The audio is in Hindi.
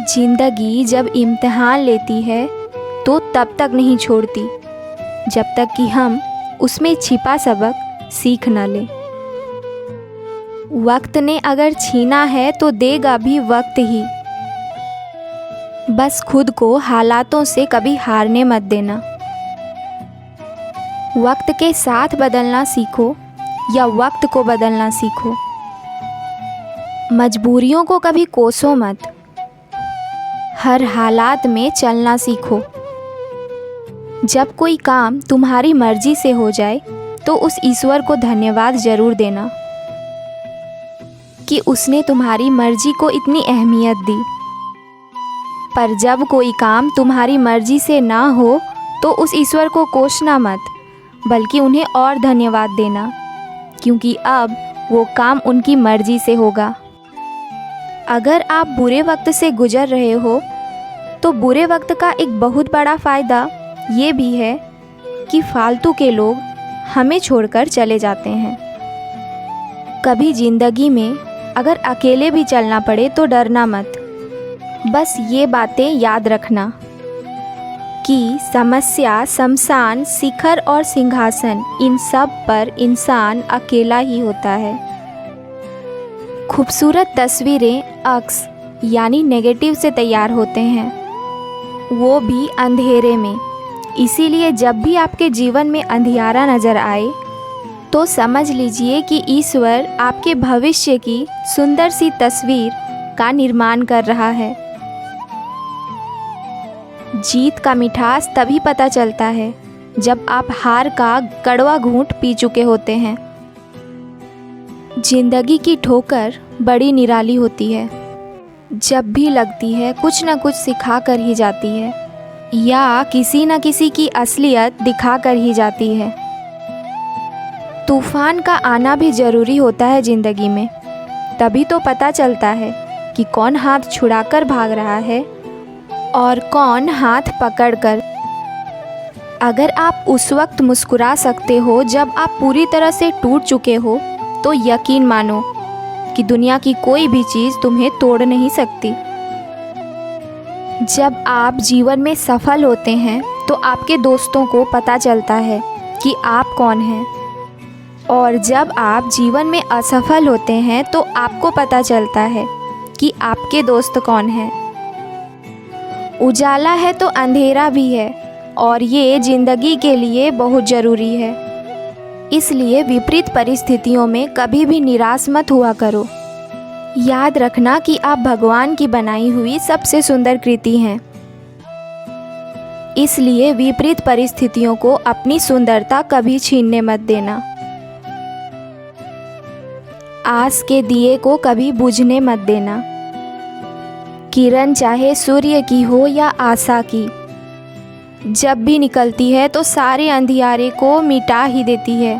जिंदगी जब इम्तिहान लेती है तो तब तक नहीं छोड़ती जब तक कि हम उसमें छिपा सबक सीख न लें। वक्त ने अगर छीना है तो देगा भी वक्त ही। बस खुद को हालातों से कभी हारने मत देना। वक्त के साथ बदलना सीखो या वक्त को बदलना सीखो। मजबूरियों को कभी कोसो मत। हर हालात में चलना सीखो। जब कोई काम तुम्हारी मर्जी से हो जाए तो उस ईश्वर को धन्यवाद ज़रूर देना कि उसने तुम्हारी मर्जी को इतनी अहमियत दी। पर जब कोई काम तुम्हारी मर्जी से ना हो तो उस ईश्वर को कोसना मत, बल्कि उन्हें और धन्यवाद देना, क्योंकि अब वो काम उनकी मर्जी से होगा। अगर आप बुरे वक्त से गुजर रहे हो तो बुरे वक्त का एक बहुत बड़ा फ़ायदा ये भी है कि फालतू के लोग हमें छोड़कर चले जाते हैं। कभी ज़िंदगी में अगर अकेले भी चलना पड़े तो डरना मत। बस ये बातें याद रखना कि समस्या, शमशान, शिखर और सिंहासन, इन सब पर इंसान अकेला ही होता है। खूबसूरत तस्वीरें अक्स यानी नेगेटिव से तैयार होते हैं, वो भी अंधेरे में। इसीलिए जब भी आपके जीवन में अंधियारा नज़र आए तो समझ लीजिए कि ईश्वर आपके भविष्य की सुंदर सी तस्वीर का निर्माण कर रहा है। जीत का मिठास तभी पता चलता है जब आप हार का कड़वा घूंट पी चुके होते हैं। जिंदगी की ठोकर बड़ी निराली होती है। जब भी लगती है कुछ न कुछ सिखा कर ही जाती है, या किसी न किसी की असलियत दिखा कर ही जाती है। तूफ़ान का आना भी ज़रूरी होता है ज़िंदगी में, तभी तो पता चलता है कि कौन हाथ छुड़ाकर भाग रहा है और कौन हाथ पकड़कर। अगर आप उस वक्त मुस्कुरा सकते हो जब आप पूरी तरह से टूट चुके हो, तो यकीन मानो कि दुनिया की कोई भी चीज़ तुम्हें तोड़ नहीं सकती। जब आप जीवन में सफल होते हैं तो आपके दोस्तों को पता चलता है कि आप कौन हैं, और जब आप जीवन में असफल होते हैं तो आपको पता चलता है कि आपके दोस्त कौन हैं। उजाला है तो अंधेरा भी है, और ये ज़िंदगी के लिए बहुत ज़रूरी है। इसलिए विपरीत परिस्थितियों में कभी भी निराश मत हुआ करो। याद रखना कि आप भगवान की बनाई हुई सबसे सुंदर कृति हैं। इसलिए विपरीत परिस्थितियों को अपनी सुंदरता कभी छीनने मत देना। आस के दिए को कभी बुझने मत देना। किरण चाहे सूर्य की हो या आशा की, जब भी निकलती है तो सारे अंधियारे को मिटा ही देती है।